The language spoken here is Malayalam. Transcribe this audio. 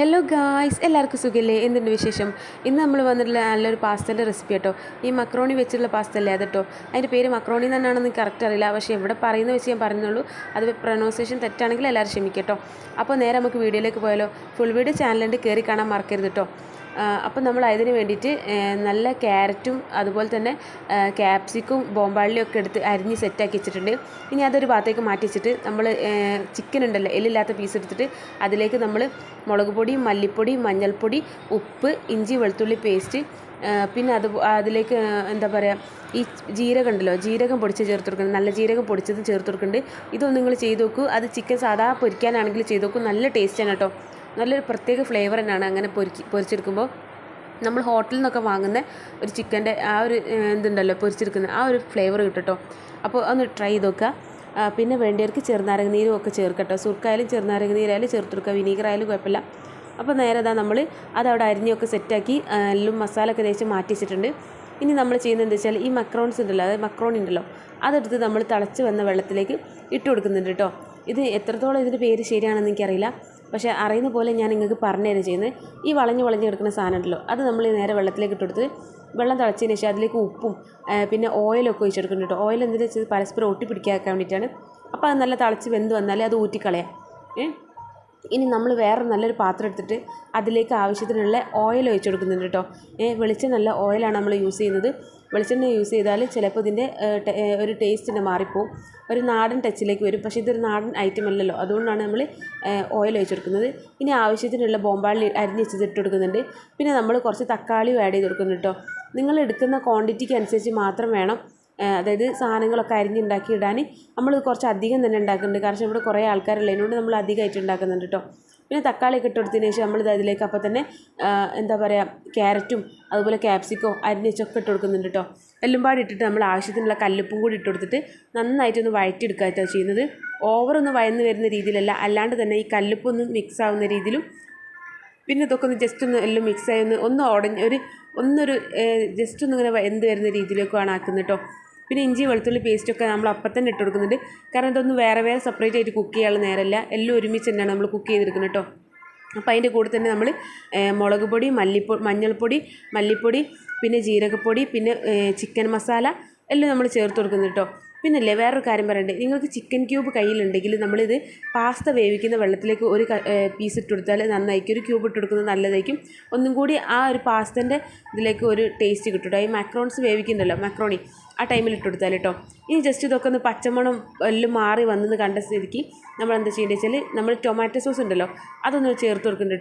ഹലോ ഗായ്സ്, എല്ലാവർക്കും സുഖമില്ലേ? എന്തുണ്ട് വിശേഷം? ഇന്ന് നമ്മൾ വന്നിട്ടുള്ള നല്ലൊരു പാസ്തേൻ്റെ റെസിപ്പി കേട്ടോ. ഈ മക്രോണി വെച്ചുള്ള പാസ്ത അല്ലേ അത് കേട്ടോ. അതിൻ്റെ പേര് മക്രോണി തന്നെയാണെന്ന് കറക്റ്റ് അറിയില്ല, പക്ഷേ എവിടെ പറയുന്നത് വെച്ച് ഞാൻ പറയുന്നുള്ളൂ. അത് പ്രൊനൗൺസിയേഷൻ തെറ്റാണെങ്കിൽ എല്ലാവരും ക്ഷമിക്കട്ടോ. അപ്പോൾ നേരെ നമുക്ക് വീഡിയോയിലേക്ക് പോയാലോ. ഫുൾ വീഡിയോ ചാനലുണ്ട്, കയറി കാണാൻ മറക്കരുത് കേട്ടോ. അപ്പോൾ നമ്മൾ അതിന് വേണ്ടിയിട്ട് നല്ല ക്യാരറ്റും അതുപോലെ തന്നെ ക്യാപ്സിക്കും ബോംബാളിയും ഒക്കെ എടുത്ത് അരിഞ്ഞ് സെറ്റാക്കി വെച്ചിട്ടുണ്ട്. ഇനി അതൊരു ഭാഗത്തേക്ക് മാറ്റി വെച്ചിട്ട് നമ്മൾ ചിക്കൻ ഉണ്ടല്ലോ, എല്ലില്ലാത്ത പീസ് എടുത്തിട്ട് അതിലേക്ക് നമ്മൾ മുളക് പൊടി, മല്ലിപ്പൊടി, മഞ്ഞൾപ്പൊടി, ഉപ്പ്, ഇഞ്ചി വെളുത്തുള്ളി പേസ്റ്റ്, പിന്നെ അതിലേക്ക് എന്താ പറയുക, ഈ ജീരകം ഉണ്ടല്ലോ, ജീരകം പൊടിച്ച് ചേർത്ത് കൊടുക്കുന്നുണ്ട്. നല്ല ജീരകം പൊടിച്ചത് ചേർത്ത് കൊടുക്കുന്നുണ്ട്. ഇതൊന്നും നിങ്ങൾ ചെയ്ത് നോക്കൂ. അത് ചിക്കൻ സാധാ പൊരിക്കാനാണെങ്കിൽ ചെയ്ത് നോക്കൂ, നല്ല ടേസ്റ്റാണ് കേട്ടോ. നല്ലൊരു പ്രത്യേക ഫ്ലേവർ തന്നെയാണ് അങ്ങനെ പൊരിച്ചെടുക്കുമ്പോൾ. നമ്മൾ ഹോട്ടലിൽ നിന്നൊക്കെ വാങ്ങുന്ന ഒരു ചിക്കൻ്റെ ആ ഒരു എന്തുണ്ടല്ലോ പൊരിച്ചെടുക്കുന്ന ആ ഒരു ഫ്ലേവർ കിട്ടും കേട്ടോ. അപ്പോൾ ഒന്ന് ട്രൈ ചെയ്ത് നോക്കുക. പിന്നെ വേണ്ടിയവർക്ക് ചെറുനാരങ്ങ നീരും ഒക്കെ ചേർക്കട്ടോ. സുർക്കായാലും ചെറുനാരങ്ങ നീരായാലും ചേർത്ത് കൊടുക്കുക, വിനീഗറായാലും കുഴപ്പമില്ല. അപ്പോൾ നേരെ നമ്മൾ അതവിടെ അരിഞ്ഞൊക്കെ സെറ്റാക്കി എല്ലാം മസാല ഒക്കെ തേച്ച് മാറ്റി വെച്ചിട്ടുണ്ട്. ഇനി നമ്മൾ ചെയ്യുന്നത് എന്താ വെച്ചാൽ, ഈ മക്രോൺസ് ഉണ്ടല്ലോ, അതായത് മക്രോണി ഉണ്ടല്ലോ, അതെടുത്ത് നമ്മൾ തിളച്ച് വന്ന വെള്ളത്തിലേക്ക് ഇട്ട് കൊടുക്കുന്നുണ്ട് കേട്ടോ. ഇത് എത്രത്തോളം ഇതിൻ്റെ പേര് ശരിയാണെന്ന് എനിക്കറിയില്ല, പക്ഷേ അറിയുന്ന പോലെ ഞാൻ നിങ്ങൾക്ക് പറഞ്ഞു തരുക ചെയ്യുന്നത്. ഈ വളഞ്ഞ് കിടക്കുന്ന സാധനം ഉണ്ടല്ലോ, അത് നമ്മൾ നേരെ വെള്ളത്തിലേക്ക് ഇട്ട് കൊടുത്ത് വെള്ളം തിളച്ചതിന് ശേഷം അതിലേക്ക് ഉപ്പും പിന്നെ ഓയിലൊക്കെ ഒഴിച്ചെടുക്കുന്നുണ്ട് കേട്ടോ. ഓയിൽ എന്തിനാ വെച്ചാൽ പരസ്പരം ഒട്ടിപ്പിടിക്കാക്കാൻ വേണ്ടിയിട്ടാണ്. അപ്പോൾ അത് നല്ല തിളച്ച് വെന്ത് വന്നാൽ അത് ഊറ്റിക്കളയാം. ഇനി നമ്മൾ വേറെ നല്ലൊരു പാത്രം എടുത്തിട്ട് അതിലേക്ക് ആവശ്യത്തിനുള്ള ഓയിൽ ഒഴിച്ച് കൊടുക്കുന്നുണ്ട് കേട്ടോ. വെളിച്ചെണ്ണ നല്ല ഓയിലാണ് നമ്മൾ യൂസ് ചെയ്യുന്നത്. വെളിച്ചെണ്ണ യൂസ് ചെയ്താൽ ചിലപ്പോൾ ഇതിൻ്റെ ഒരു ടേസ്റ്റിൻ്റെ മാറിപ്പോവും, ഒരു നാടൻ ടച്ചിലേക്ക് വരും. പക്ഷേ ഇതൊരു നാടൻ ഐറ്റം അല്ലല്ലോ, അതുകൊണ്ടാണ് നമ്മൾ ഓയിൽ ഒഴിച്ച് കൊടുക്കുന്നത്. ഇനി ആവശ്യത്തിനുള്ള ബോംബാളി അരിഞ്ഞ് വെച്ചത് ഇട്ട് കൊടുക്കുന്നുണ്ട്. പിന്നെ നമ്മൾ കുറച്ച് തക്കാളിയും ആഡ് ചെയ്ത് കൊടുക്കുന്നുണ്ട് കേട്ടോ. നിങ്ങൾ എടുക്കുന്ന ക്വാണ്ടിറ്റിക്ക് അനുസരിച്ച് മാത്രം വേണം, അതായത് സാധനങ്ങളൊക്കെ അരിഞ്ഞുണ്ടാക്കി ഇടാൻ. നമ്മൾ കുറച്ച് അധികം തന്നെ ഉണ്ടാക്കുന്നുണ്ട്, കാരണം ഇവിടെ കുറേ ആൾക്കാരുള്ളതിനോട് നമ്മൾ അധികമായിട്ട് ഉണ്ടാക്കുന്നുണ്ട് കേട്ടോ. പിന്നെ തക്കാളിയൊക്കെ ഇട്ട് കൊടുത്തതിന് ശേഷം നമ്മളിത് അതിലേക്ക് അപ്പോൾ തന്നെ എന്താ പറയുക, ക്യാരറ്റും അതുപോലെ ക്യാപ്സിക്കോ അരിഞ്ഞൊക്കെ ഇട്ട് കൊടുക്കുന്നുണ്ട് കേട്ടോ. എല്ലാം പാടി ഇട്ടിട്ട് നമ്മൾ ആവശ്യത്തിനുള്ള കല്ലുപ്പും കൂടി ഇട്ട് കൊടുത്തിട്ട് നന്നായിട്ടൊന്ന് വഴറ്റിയെടുക്കുകയായിട്ടോ ചെയ്യുന്നത്. ഓവറൊന്ന് വഴന്ന് വരുന്ന രീതിയിലല്ല, അല്ലാണ്ട് തന്നെ ഈ കല്ലുപ്പൊന്ന് മിക്സ് ആവുന്ന രീതിയിലും, പിന്നെ ഇതൊക്കെ ഒന്ന് ജസ്റ്റ് ഒന്ന് എല്ലാം മിക്സായി ഒന്നൊരു ജസ്റ്റ് ഒന്നിങ്ങനെ വെന്ത് വരുന്ന രീതിയിലേക്കാണ് ആക്കുന്നത് കേട്ടോ. പിന്നെ ഇഞ്ചി വെളുത്തുള്ളി പേസ്റ്റൊക്കെ നമ്മൾ അപ്പം തന്നെ ഇട്ട് കൊടുക്കുന്നുണ്ട്, കാരണം ഇതൊന്നും വേറെ സെപ്പറേറ്റ് ആയിട്ട് കുക്ക് ചെയ്യാനുള്ള നേരമല്ല, എല്ലാം ഒരുമിച്ച് തന്നെയാണ് നമ്മൾ കുക്ക് ചെയ്തെടുക്കുന്നത് കേട്ടോ. അപ്പോൾ അതിൻ്റെ കൂടെ തന്നെ നമ്മൾ മുളക് പൊടി, മഞ്ഞൾപ്പൊടി, മല്ലിപ്പൊടി, പിന്നെ ജീരകപ്പൊടി, പിന്നെ ചിക്കൻ മസാല എല്ലാം നമ്മൾ ചേർത്ത് കൊടുക്കുന്നുണ്ട് കേട്ടോ. പിന്നല്ലേ വേറൊരു കാര്യം പറയണ്ടേ, നിങ്ങൾക്ക് ചിക്കൻ ക്യൂബ് കയ്യിലുണ്ടെങ്കിൽ നമ്മളിത് പാസ്ത വേവിക്കുന്ന വെള്ളത്തിലേക്ക് ഒരു പീസ് ഇട്ട് കൊടുത്താൽ നന്നായിരിക്കും. ഒരു ക്യൂബ് ഇട്ട് കൊടുക്കുന്നത് നല്ലതായിരിക്കും. ഒന്നും കൂടി ആ ഒരു പാസ്തൻ്റെ ഇതിലേക്ക് ഒരു ടേസ്റ്റ് കിട്ടും. ഈ മാക്രോൺസ് വേവിക്കുന്നുണ്ടല്ലോ, മാക്രോണി, ആ ടൈമിൽ ഇട്ട് കൊടുത്താൽ കേട്ടോ. ഇനി ജസ്റ്റ് ഇതൊക്കെ ഒന്ന് പച്ചമണം എല്ലാം മാറി വന്നെന്ന് കണ്ട സ്ഥിതിക്ക് നമ്മൾ എന്താ ചെയ്യേണ്ടത് വെച്ചാൽ, നമ്മൾ ടൊമാറ്റോ സോസ് ഉണ്ടല്ലോ, അതൊന്ന് ചേർത്ത് കൊടുക്കുന്നുണ്ട്.